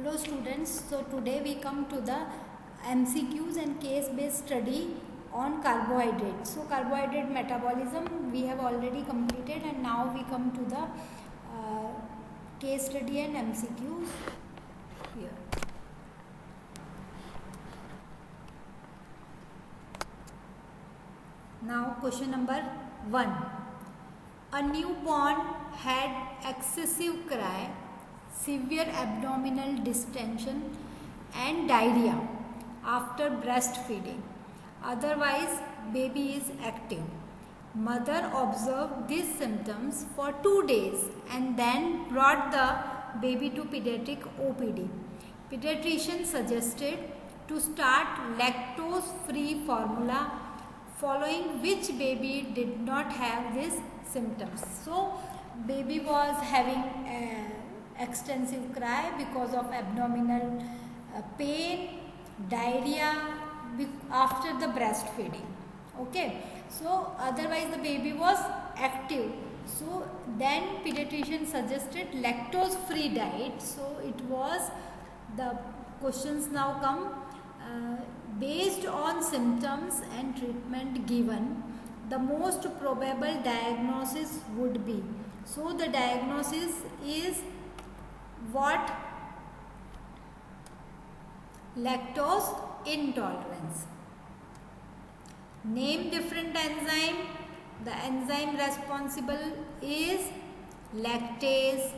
Hello students, so today we come to the MCQs and case based study on carbohydrates. So carbohydrate metabolism we have already completed and now we come to the case study and MCQs here. Now question number 1. A newborn had excessive cry, severe abdominal distension and diarrhea after breastfeeding. Otherwise, baby is active. Mother observed these symptoms for 2 days and then brought the baby to pediatric OPD. Pediatrician suggested to start lactose-free formula, following which baby did not have these symptoms. So, baby was having extensive cry because of abdominal pain, diarrhea after the breastfeeding. Okay, so otherwise the baby was active. So then pediatrician suggested lactose free diet. So it was, the questions now come, based on symptoms and treatment given, the most probable diagnosis would be. So the diagnosis is what? Lactose intolerance. Name different enzyme. The enzyme responsible is lactase.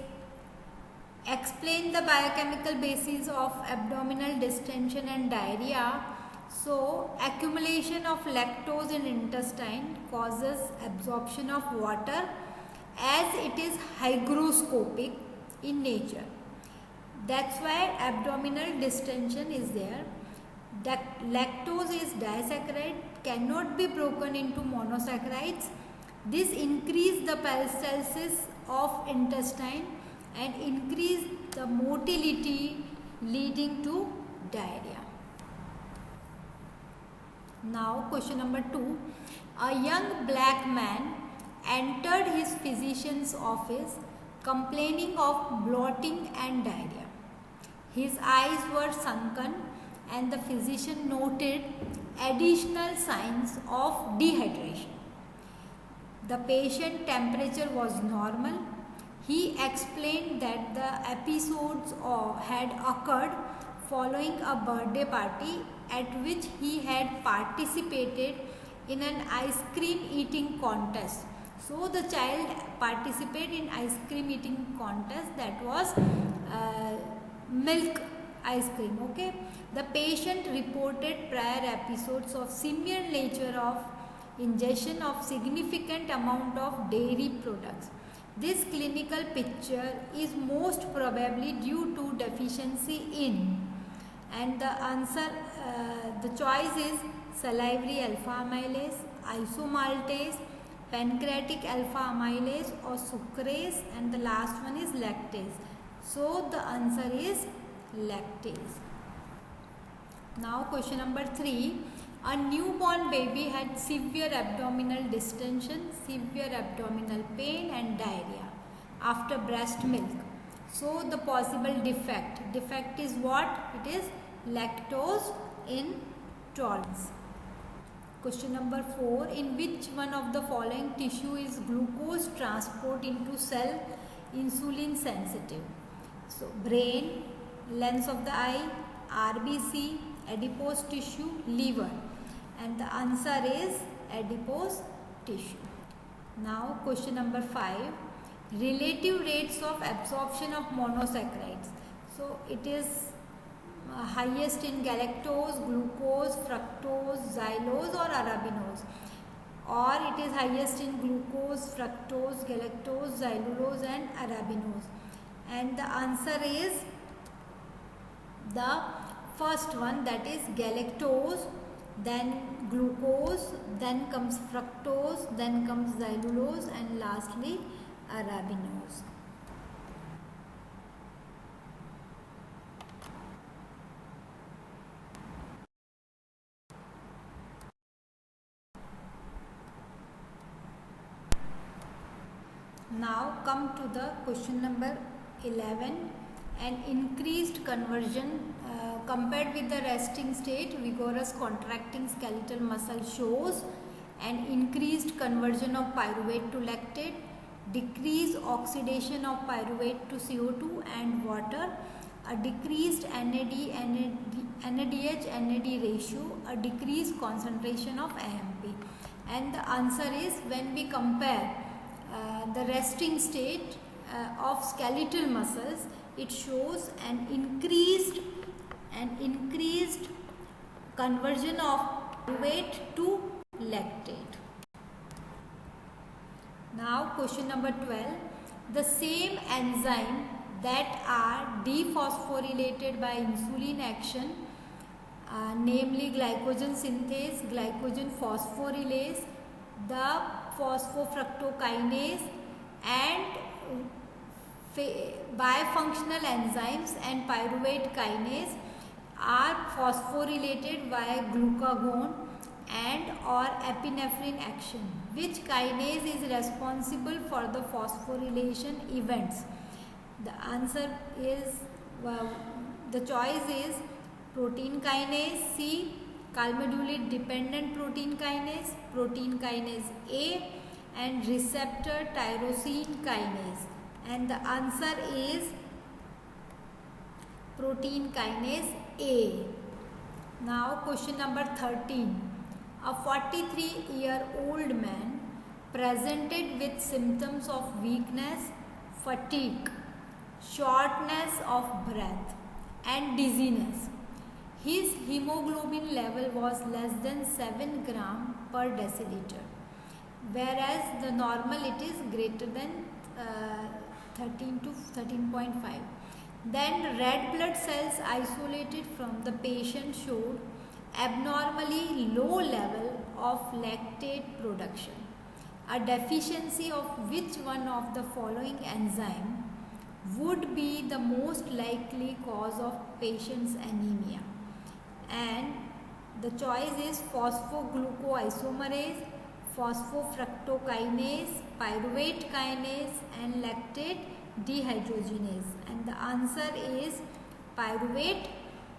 Explain the biochemical basis of abdominal distension and diarrhea. So, accumulation of lactose in intestine causes absorption of water as it is hygroscopic in nature. That's why abdominal distension is there. That lactose is disaccharide, cannot be broken into monosaccharides. This increase the peristalsis of intestine and increase the motility leading to diarrhea. Now question number 2. A young black man entered his physician's office complaining of bloating and diarrhea. His eyes were sunken and the physician noted additional signs of dehydration. The patient temperature was normal. He explained that the episodes had occurred following a birthday party at which he had participated in an ice cream eating contest. So the child participated in ice cream eating contest, that was milk ice cream. Okay, the patient reported prior episodes of similar nature of ingestion of significant amount of dairy products. This clinical picture is most probably due to deficiency in, and the answer, the choice is salivary alpha amylase, isomaltase, pancreatic alpha amylase or sucrase, and the last one is lactase. So the answer is lactase. Now question number 3. A newborn baby had severe abdominal distension, severe abdominal pain and diarrhea after breast milk. So the possible defect is what? It is lactose intolerance. Question number 4. In which one of the following tissue is glucose transport into cell insulin sensitive? So brain, lens of the eye, RBC, adipose tissue, liver, and the answer is adipose tissue. Now question number 5. Relative rates of absorption of monosaccharides. So it is highest in galactose, glucose, fructose, xylose or arabinose, or it is highest in glucose, fructose, galactose, xylulose and arabinose, and the answer is the first one, that is galactose, then glucose, then comes fructose, then comes xylulose and lastly arabinose. Now come to the question number 11. an increased conversion compared with the resting state. Vigorous contracting skeletal muscle shows an increased conversion of pyruvate to lactate, decreased oxidation of pyruvate to CO2 and water, a decreased NADH NAD ratio, a decreased concentration of AMP. And the answer is, when we compare the resting state of skeletal muscles, it shows an increased conversion of pyruvate to lactate. Now question number 12. The same enzyme that are dephosphorylated by insulin action, namely glycogen synthase, glycogen phosphorylase, the phosphofructokinase and bifunctional enzymes and pyruvate kinase are phosphorylated via glucagon and or epinephrine action. Which kinase is responsible for the phosphorylation events? The answer is, the choice is protein kinase C, calmodulate dependent protein kinase A, and receptor tyrosine kinase. And the answer is protein kinase A. Now question number 13. A 43-year-old man presented with symptoms of weakness, fatigue, shortness of breath and dizziness. His hemoglobin level was less than 7 gram per deciliter, whereas the normal it is greater than 13 to 13.5. Then red blood cells isolated from the patient showed abnormally low level of lactate production. A deficiency of which one of the following enzyme would be the most likely cause of patient's anemia? And the choice is phosphoglucoisomerase, phosphofructokinase, pyruvate kinase and lactate dehydrogenase. And the answer is pyruvate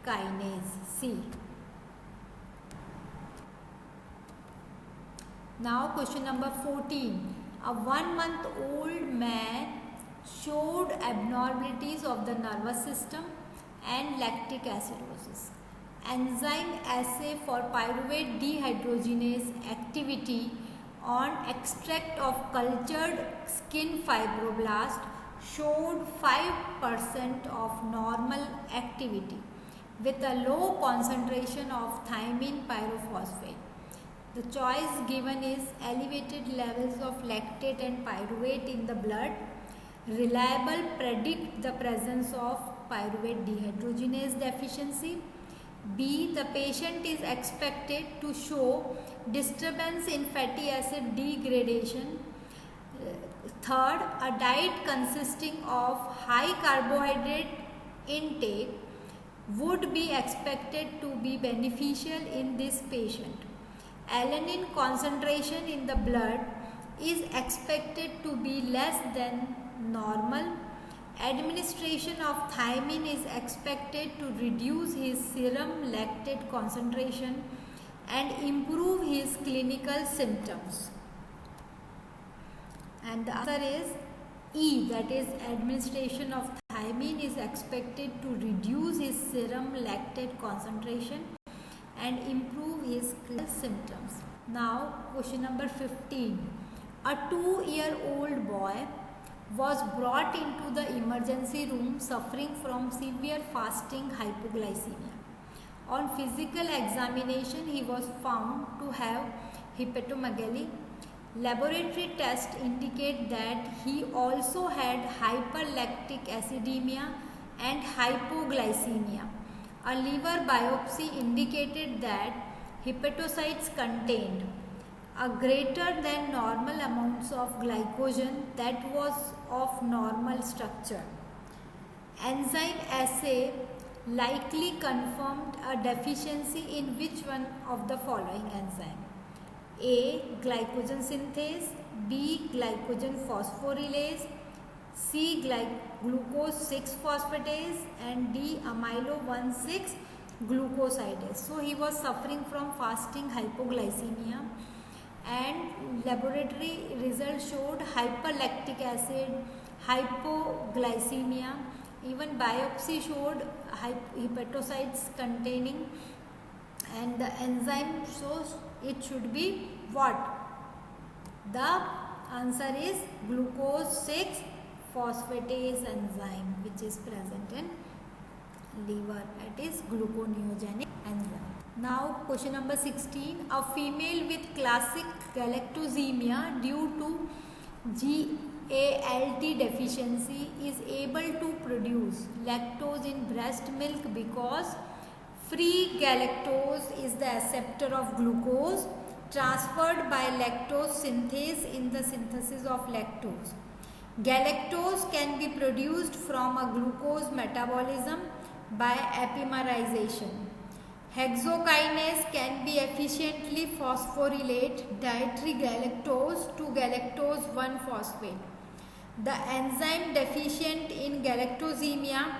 kinase C. Now question number 14. A 1-month-old man showed abnormalities of the nervous system and lactic acidosis. Enzyme assay for pyruvate dehydrogenase activity on extract of cultured skin fibroblast showed 5% of normal activity with a low concentration of thiamine pyrophosphate. The choice given is elevated levels of lactate and pyruvate in the blood. Reliable predict the presence of pyruvate dehydrogenase deficiency. B. The patient is expected to show disturbance in fatty acid degradation. Third, a diet consisting of high carbohydrate intake would be expected to be beneficial in this patient. Alanine concentration in the blood is expected to be less than normal. Administration of thiamine is expected to reduce his serum lactate concentration and improve his clinical symptoms. And the answer is E, that is administration of thiamine is expected to reduce his serum lactate concentration and improve his clinical symptoms. Now question number 15. A 2-year-old boy was brought into the emergency room suffering from severe fasting hypoglycemia. On physical examination, he was found to have hepatomegaly. Laboratory tests indicate that he also had hyperlactic acidemia and hypoglycemia. A liver biopsy indicated that hepatocytes contained a greater than normal amounts of glycogen that was of normal structure. Enzyme assay likely confirmed a deficiency in which one of the following enzyme? A. Glycogen synthase, B. Glycogen phosphorylase, C. Glucose 6-phosphatase, and D. Amylo 1,6-glucosidase. So he was suffering from fasting hypoglycemia, and laboratory results showed hyperlactic acid, hypoglycemia. Even biopsy showed hepatocytes containing, and the enzyme shows it should be what? The answer is glucose 6-phosphatase enzyme, which is present in liver. It is gluconeogenic enzyme. Now question number 16. A female with classic galactosemia due to GALT deficiency is able to produce lactose in breast milk because free galactose is the acceptor of glucose transferred by lactose synthase in the synthesis of lactose. Galactose can be produced from a glucose metabolism by epimerization. Hexokinase can be efficiently phosphorylate dietary galactose to galactose 1-phosphate. The enzyme deficient in galactosemia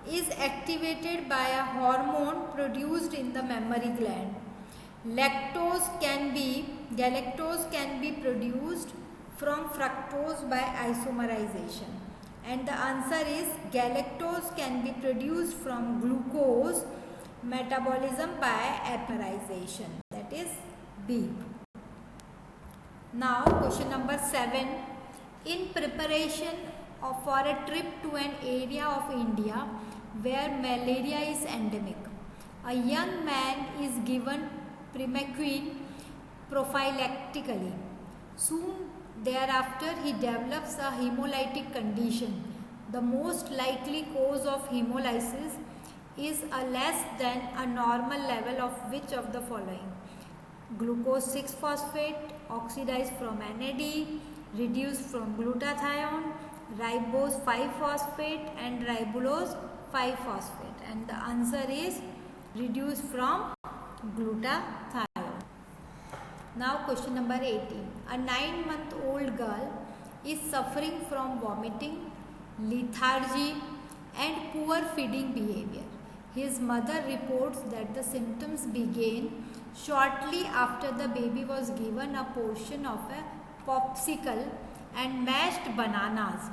is activated by a hormone produced in the mammary gland. Galactose can be produced from fructose by isomerization, and the answer is galactose can be produced from glucose metabolism by epimerization, that is B. Now question number 7. In preparation for a trip to an area of India where malaria is endemic, a young man is given primaquine prophylactically. Soon thereafter, he develops a hemolytic condition. The most likely cause of hemolysis is a less than a normal level of which of the following? Glucose 6-phosphate oxidized from NAD, reduced from glutathione, ribose 5-phosphate, and ribulose 5-phosphate. And the answer is reduced from glutathione. Now question number 18. A 9-month-old girl is suffering from vomiting, lethargy, and poor feeding behavior. His mother reports that the symptoms began shortly after the baby was given a portion of a popsicle and mashed bananas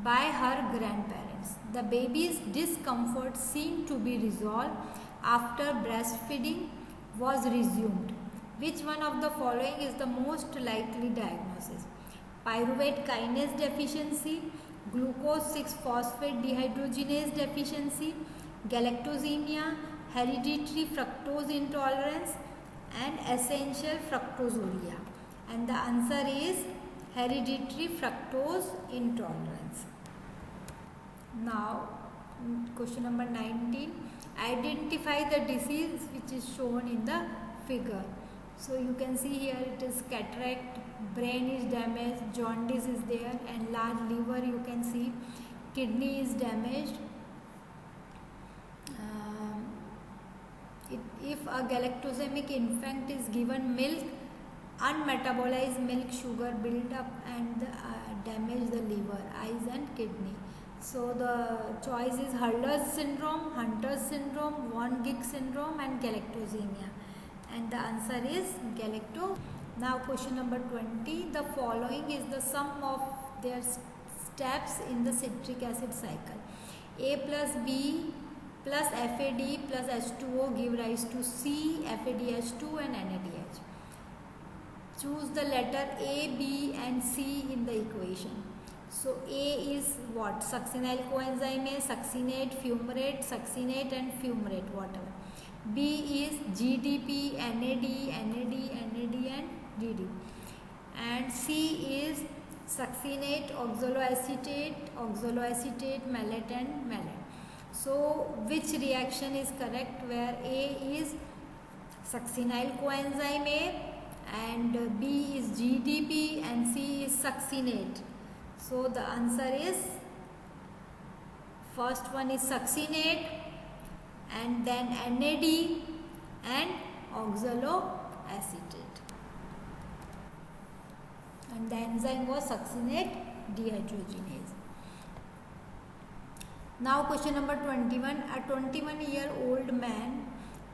by her grandparents. The baby's discomfort seemed to be resolved after breastfeeding was resumed. Which one of the following is the most likely diagnosis? Pyruvate kinase deficiency, glucose 6-phosphate dehydrogenase deficiency, galactosemia, hereditary fructose intolerance, and essential fructosuria. And the answer is hereditary fructose intolerance. Now question number 19. Identify the disease which is shown in the figure. So you can see here it is cataract, brain is damaged, jaundice is there, and large liver you can see, kidney is damaged. If a galactosemic infant is given milk, unmetabolized milk sugar build up and damage the liver, eyes and kidney. So the choice is Hurler's syndrome, Hunter's syndrome, von Gich syndrome, and galactosemia. And the answer is galacto. Now question number 20. The following is the sum of their steps in the citric acid cycle. A plus B plus FAD plus H2O give rise to C, FADH2 and NADH. Choose the letter A, B and C in the equation. So A is what? Succinyl coenzyme A, succinate, fumarate, succinate and fumarate, whatever. B is GDP, NAD, and DD. And C is succinate, oxaloacetate, malate and malate. So which reaction is correct, where A is succinyl coenzyme A and B is GDP and C is succinate? So the answer is first one is succinate and then NAD and oxaloacetate, and the enzyme was succinate dehydrogenase. Now question number 21. A 21-year-old man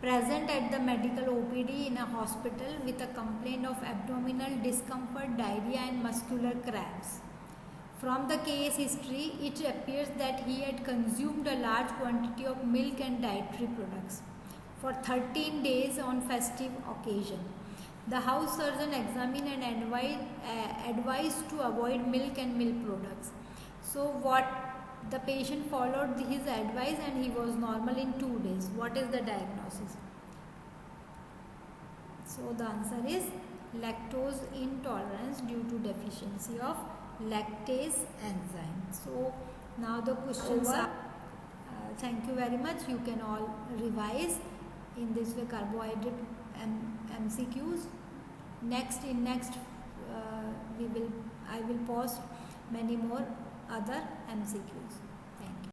present at the medical OPD in a hospital with a complaint of abdominal discomfort, diarrhea and muscular cramps. From the case history, it appears that he had consumed a large quantity of milk and dietary products for 13 days on festive occasion. The house surgeon examined and advised to avoid milk and milk products. So what the patient followed his advice and he was normal in 2 days. What is the diagnosis? So the answer is lactose intolerance due to deficiency of lactase enzyme. So now the questions are thank you very much. You can all revise in this way carbohydrate MCQs. Next I will post many more other MCQs.